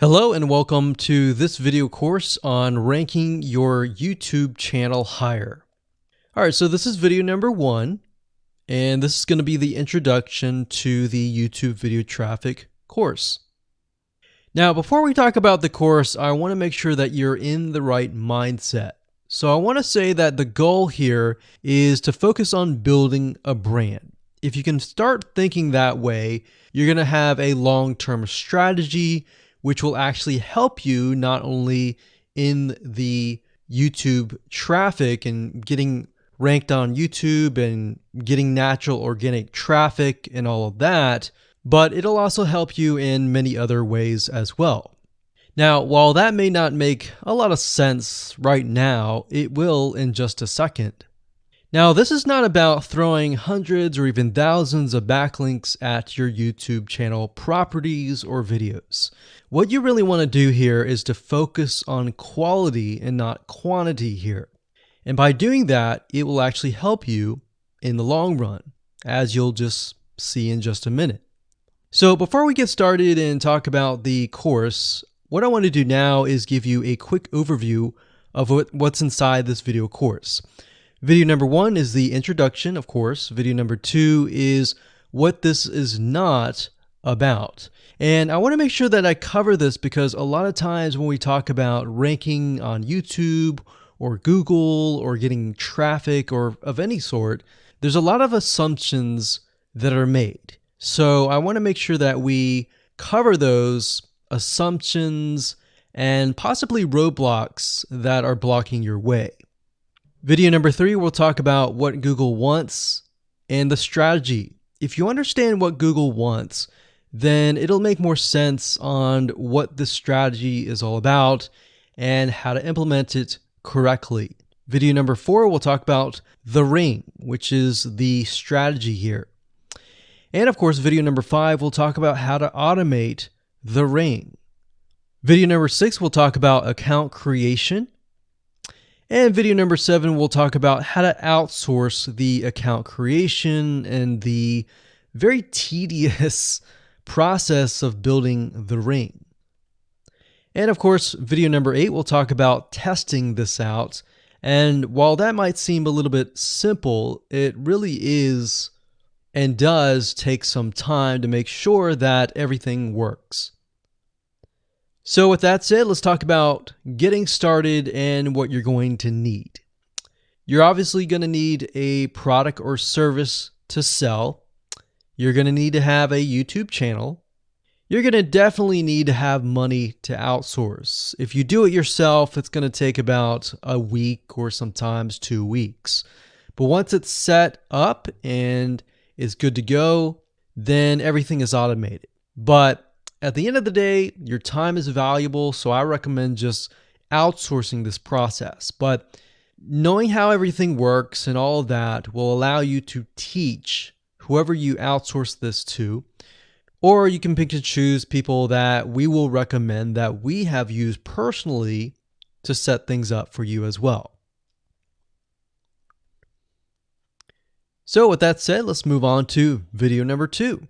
Hello and welcome to this video course on ranking your YouTube channel higher. All right, so this is video number 1, and this is going to be the introduction to the YouTube video traffic course. Now, before we talk about the course, I want to make sure that you're in the right mindset. So I want to say that the goal here is to focus on building a brand. If you can start thinking that way, you're going to have a long-term strategy which will actually help you not only in the YouTube traffic and getting ranked on YouTube and getting natural organic traffic and all of that, but it'll also help you in many other ways as well. Now, while that may not make a lot of sense right now, it will in just a second. Now, this is not about throwing hundreds or even thousands of backlinks at your YouTube channel properties or videos. What you really want to do here is to focus on quality and not quantity here. And by doing that, it will actually help you in the long run, as you'll just see in just a minute. So before we get started and talk about the course, what I want to do now is give you a quick overview of what's inside this video course. Video number 1 is the introduction, of course. Video number 2 is what this is not about. And I want to make sure that I cover this because a lot of times when we talk about ranking on YouTube or Google or getting traffic or of any sort, there's a lot of assumptions that are made. So I want to make sure that we cover those assumptions and possibly roadblocks that are blocking your way. Video number 3, we'll talk about what Google wants and the strategy. If you understand what Google wants, then it'll make more sense on what this strategy is all about and how to implement it correctly. Video number 4, we'll talk about the ring, which is the strategy here. And of course, video number 5, we'll talk about how to automate the ring. Video number 6, we'll talk about account creation. And video number 7, we'll talk about how to outsource the account creation and the very tedious process of building the ring. And of course, video number 8, we'll talk about testing this out. And while that might seem a little bit simple, it really is and does take some time to make sure that everything works. So with that said, let's talk about getting started and what you're going to need. You're obviously going to need a product or service to sell. You're going to need to have a YouTube channel. You're going to definitely need to have money to outsource. If you do it yourself, it's going to take about a week or sometimes 2 weeks. But once it's set up and is good to go, then everything is automated. But at the end of the day, your time is valuable, so I recommend just outsourcing this process. But knowing how everything works and all of that will allow you to teach whoever you outsource this to, or you can pick and choose people that we will recommend that we have used personally to set things up for you as well. So with that said, let's move on to video number 2.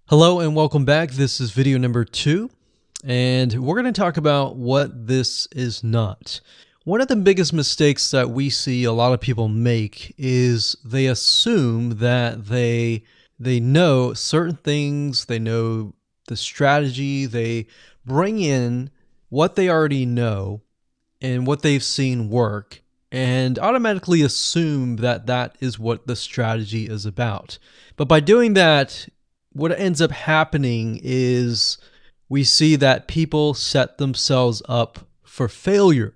Hello and welcome back. This is video number 2, and we're going to talk about what this is not. One of the biggest mistakes that we see a lot of people make is they assume that they know certain things, they know the strategy, they bring in what they already know and what they've seen work, and automatically assume that that is what the strategy is about. But by doing that, what ends up happening is we see that people set themselves up for failure.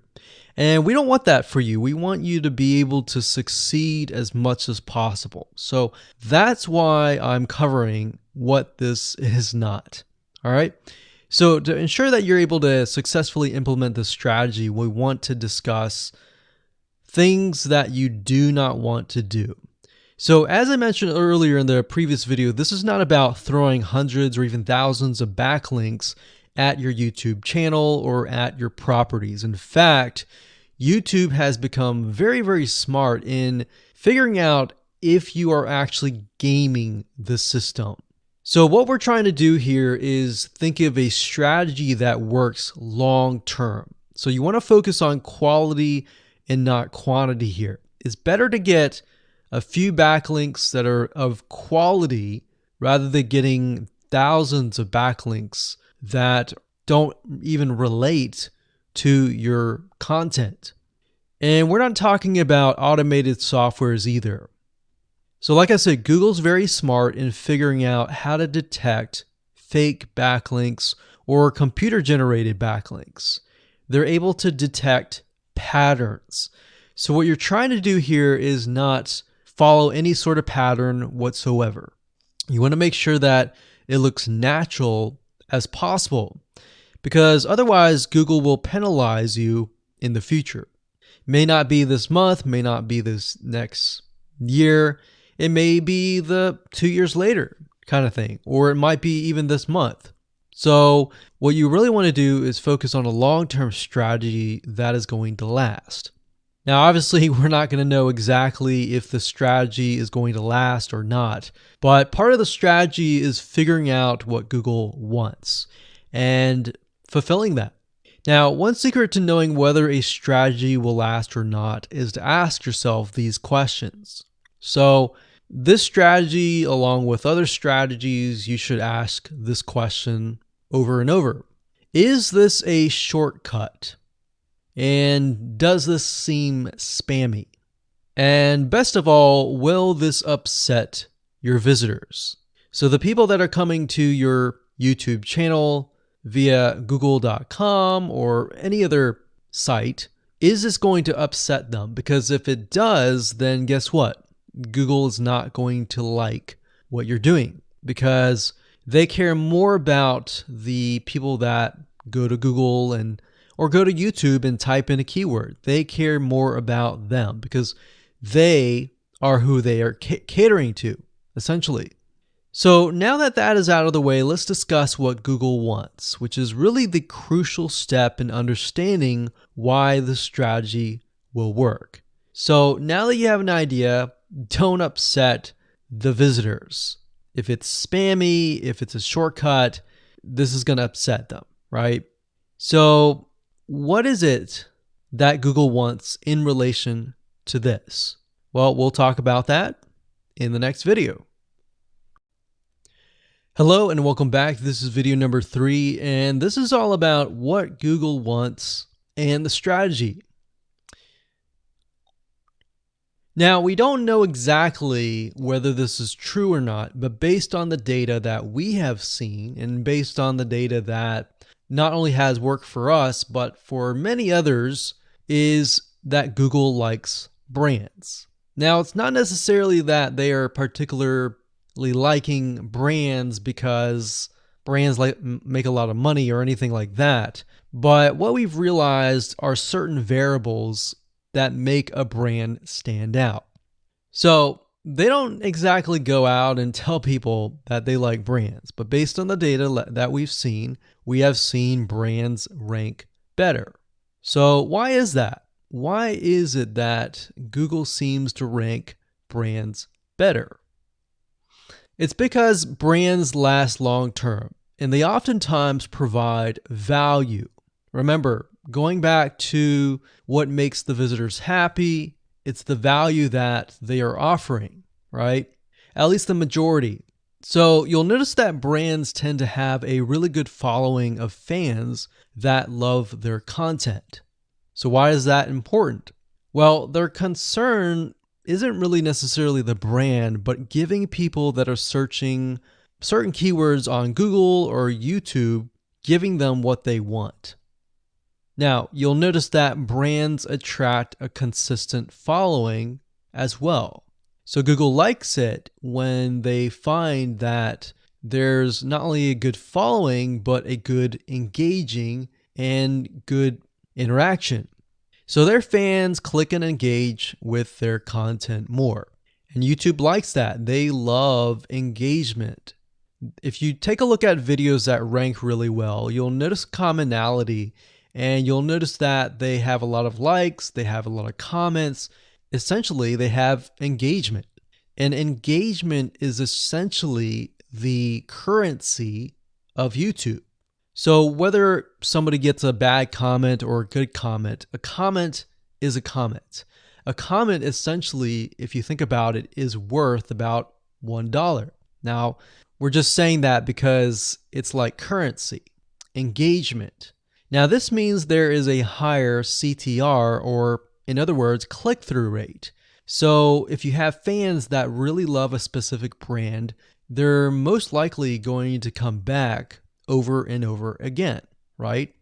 And we don't want that for you. We want you to be able to succeed as much as possible. So that's why I'm covering what this is not. All right. So to ensure that you're able to successfully implement this strategy, we want to discuss things that you do not want to do. So as I mentioned earlier in the previous video, this is not about throwing hundreds or even thousands of backlinks at your YouTube channel or at your properties. In fact, YouTube has become very, very smart in figuring out if you are actually gaming the system. So what we're trying to do here is think of a strategy that works long term. So you want to focus on quality and not quantity here. It's better to get a few backlinks that are of quality rather than getting thousands of backlinks that don't even relate to your content. And we're not talking about automated softwares either. So like I said, Google's very smart in figuring out how to detect fake backlinks or computer-generated backlinks. They're able to detect patterns. So what you're trying to do here is not follow any sort of pattern whatsoever. You want to make sure that it looks natural as possible, because otherwise Google will penalize you in the future. May not be this month, may not be this next year. It may be the 2 years later kind of thing, or it might be even this month. So what you really want to do is focus on a long-term strategy that is going to last. Now, obviously, we're not going to know exactly if the strategy is going to last or not, but part of the strategy is figuring out what Google wants and fulfilling that. Now, one secret to knowing whether a strategy will last or not is to ask yourself these questions. So this strategy, along with other strategies, you should ask this question over and over. Is this a shortcut? And does this seem spammy? And best of all, will this upset your visitors? So the people that are coming to your YouTube channel via google.com or any other site, is this going to upset them? Because if it does, then guess what? Google is not going to like what you're doing, because they care more about the people that go to Google or go to YouTube and type in a keyword. They care more about them because they are who they are catering to, essentially. So now that that is out of the way, let's discuss what Google wants, which is really the crucial step in understanding why the strategy will work. So now that you have an idea, don't upset the visitors. If it's spammy, if it's a shortcut, this is going to upset them, right? So what is it that Google wants in relation to this? Well, we'll talk about that in the next video. Hello and welcome back. This is video number 3, and this is all about what Google wants and the strategy. Now, we don't know exactly whether this is true or not, but based on the data that we have seen and based on the data that not only has worked for us, but for many others, is that Google likes brands. Now, it's not necessarily that they are particularly liking brands because brands make a lot of money or anything like that, but what we've realized are certain variables that make a brand stand out. So they don't exactly go out and tell people that they like brands, but based on the data that we've seen, we have seen brands rank better. So why is that? Why is it that Google seems to rank brands better? It's because brands last long term, and they oftentimes provide value. Remember, going back to what makes the visitors happy, it's the value that they are offering, right? At least the majority. So you'll notice that brands tend to have a really good following of fans that love their content. So why is that important? Well, their concern isn't really necessarily the brand, but giving people that are searching certain keywords on Google or YouTube, giving them what they want. Now, you'll notice that brands attract a consistent following as well. So Google likes it when they find that there's not only a good following, but a good engaging and good interaction. So their fans click and engage with their content more. And YouTube likes that. They love engagement. If you take a look at videos that rank really well, you'll notice commonality. And you'll notice that they have a lot of likes, they have a lot of comments. Essentially, they have engagement. And engagement is essentially the currency of YouTube. So whether somebody gets a bad comment or a good comment, a comment is a comment. A comment essentially, if you think about it, is worth about $1. Now, we're just saying that because it's like currency, engagement. Now, this means there is a higher CTR, or in other words, click-through rate. So if you have fans that really love a specific brand, they're most likely going to come back over and over again, right?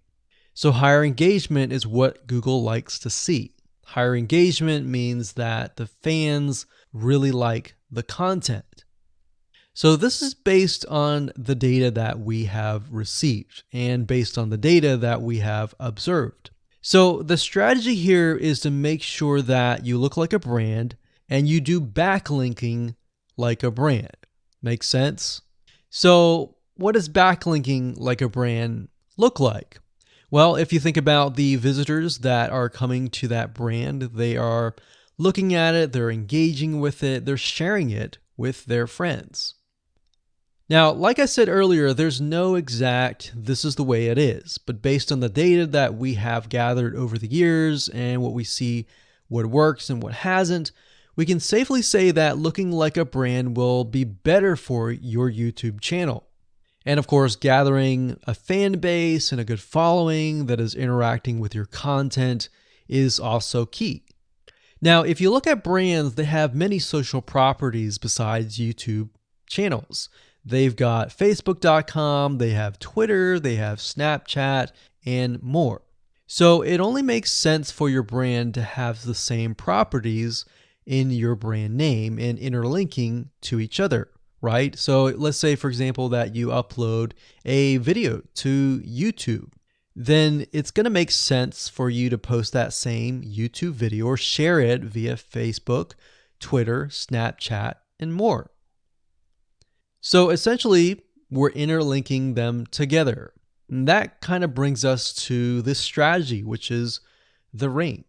So higher engagement is what Google likes to see. Higher engagement means that the fans really like the content. So this is based on the data that we have received and based on the data that we have observed. So the strategy here is to make sure that you look like a brand and you do backlinking like a brand. Make sense? So what does backlinking like a brand look like? Well, if you think about the visitors that are coming to that brand, they are looking at it, they're engaging with it, they're sharing it with their friends. Now, like I said earlier, there's no exact this is the way it is, but based on the data that we have gathered over the years and what we see what works and what hasn't, we can safely say that looking like a brand will be better for your YouTube channel. And of course, gathering a fan base and a good following that is interacting with your content is also key. Now, if you look at brands, they have many social properties besides YouTube channels. They've got Facebook.com, they have Twitter, they have Snapchat, and more. So it only makes sense for your brand to have the same properties in your brand name and interlinking to each other, right? So let's say, for example, that you upload a video to YouTube. Then it's going to make sense for you to post that same YouTube video or share it via Facebook, Twitter, Snapchat, and more. So essentially, we're interlinking them together. And that kind of brings us to this strategy, which is the ring.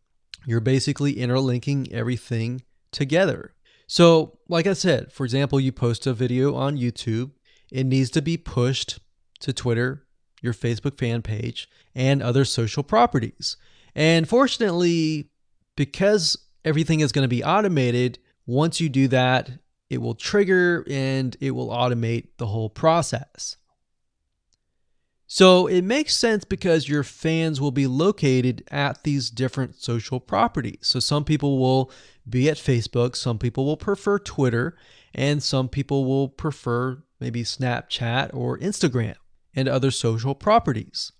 You're basically interlinking everything together. So like I said, for example, you post a video on YouTube, it needs to be pushed to Twitter, your Facebook fan page, and other social properties. And fortunately, because everything is going to be automated, once you do that, it will trigger and it will automate the whole process. So it makes sense because your fans will be located at these different social properties. So some people will be at Facebook, some people will prefer Twitter, and some people will prefer maybe Snapchat or Instagram and other social properties.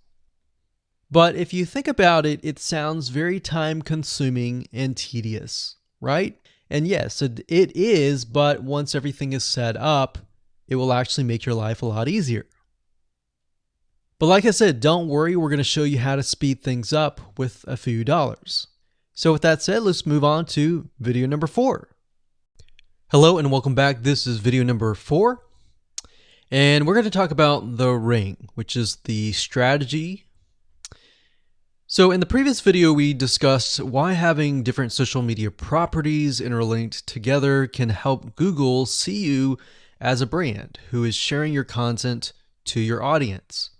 But if you think about it, it sounds very time consuming and tedious, right? And yes, it is, but once everything is set up, it will actually make your life a lot easier. But like I said, don't worry, we're going to show you how to speed things up with a few dollars. So with that said, let's move on to video number 4. Hello and welcome back. This is video number 4. And we're going to talk about the ring, which is the strategy. So in the previous video, we discussed why having different social media properties interlinked together can help Google see you as a brand who is sharing your content to your audience.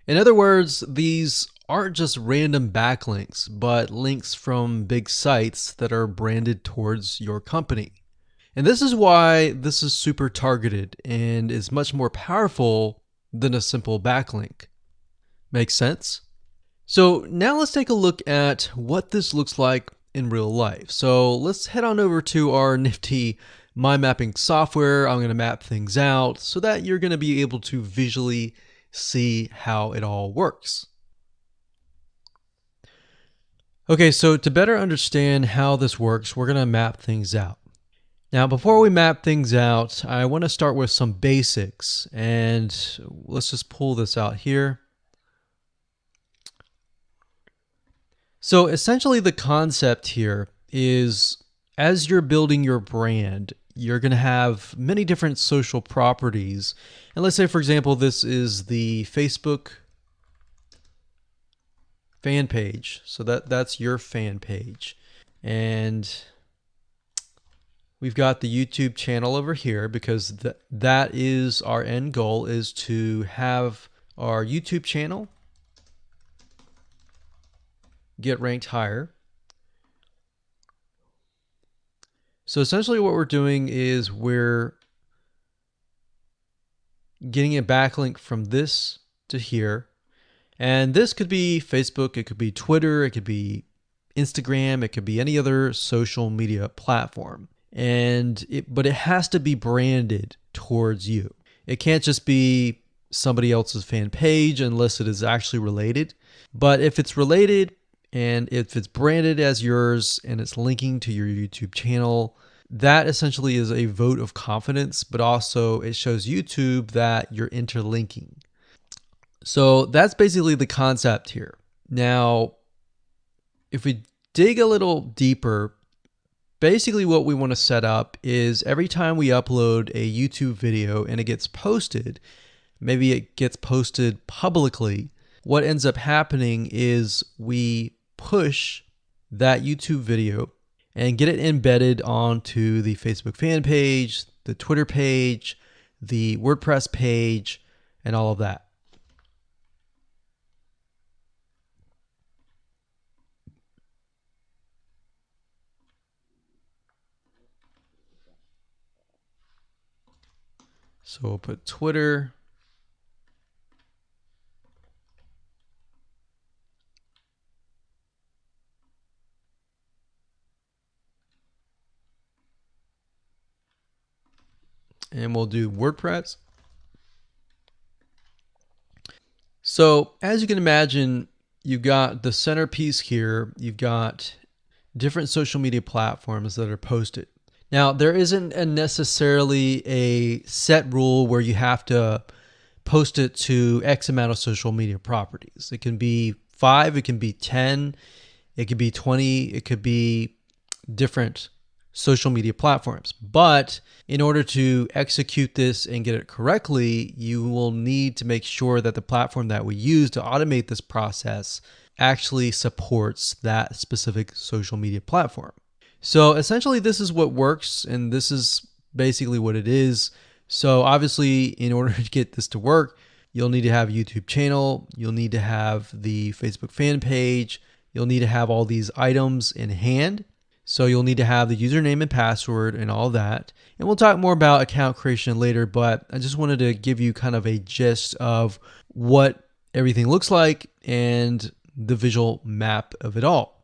In other words, these aren't just random backlinks, but links from big sites that are branded towards your company. And this is why this is super targeted and is much more powerful than a simple backlink. Make sense? So now let's take a look at what this looks like in real life. So let's head on over to our nifty mind mapping software. I'm going to map things out so that you're going to be able to visually see how it all works. Okay, so to better understand how this works, we're going to map things out. Now, before we map things out, I want to start with some basics, and let's just pull this out here. So essentially the concept here is as you're building your brand, you're going to have many different social properties. And let's say, for example, this is the Facebook fan page. So that's your fan page. And we've got the YouTube channel over here, because that is our end goal, is to have our YouTube channel get ranked higher. So essentially what we're doing is we're getting a backlink from this to here. And this could be Facebook, it could be Twitter, it could be Instagram, it could be any other social media platform. But it has to be branded towards you. It can't just be somebody else's fan page unless it is actually related. But if it's related and if it's branded as yours and it's linking to your YouTube channel, that essentially is a vote of confidence, but also it shows YouTube that you're interlinking. So that's basically the concept here. Now, if we dig a little deeper, basically what we want to set up is every time we upload a YouTube video and it gets posted, maybe it gets posted publicly, what ends up happening is we push that YouTube video and get it embedded onto the Facebook fan page, the Twitter page, the WordPress page, and all of that. So we'll put Twitter. And we'll do WordPress. So as you can imagine, you've got the centerpiece here. You've got different social media platforms that are posted. Now, there isn't necessarily a set rule where you have to post it to X amount of social media properties. It can be 5, it can be 10, it could be 20, it could be different social media platforms. But in order to execute this and get it correctly, you will need to make sure that the platform that we use to automate this process actually supports that specific social media platform. So essentially this is what works, and this is basically what it is. So obviously, in order to get this to work, you'll need to have a YouTube channel, you'll need to have the Facebook fan page, you'll need to have all these items in hand. So you'll need to have the username and password and all that. And we'll talk more about account creation later, but I just wanted to give you kind of a gist of what everything looks like and the visual map of it all.